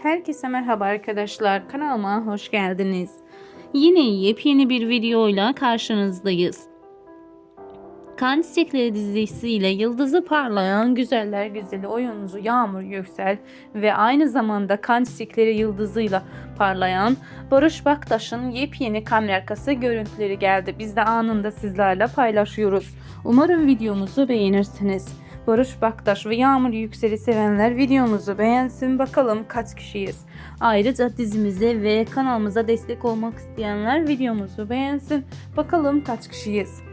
Herkese merhaba arkadaşlar. Kanalıma hoş geldiniz. Yine yepyeni bir videoyla karşınızdayız. Kan Çiçekleri dizisiyle yıldızı parlayan güzeller güzeli oyuncu Yağmur, Yüksel ve aynı zamanda Kan Çiçekleri yıldızıyla parlayan Barış Baktaş'ın yepyeni kamera arkası görüntüleri geldi. Biz de anında sizlerle paylaşıyoruz. Umarım videomuzu beğenirsiniz. Barış Baktaş ve Yağmur Yüksel'i sevenler videomuzu beğensin. Bakalım kaç kişiyiz. Ayrıca dizimize ve kanalımıza destek olmak isteyenler videomuzu beğensin. Bakalım kaç kişiyiz.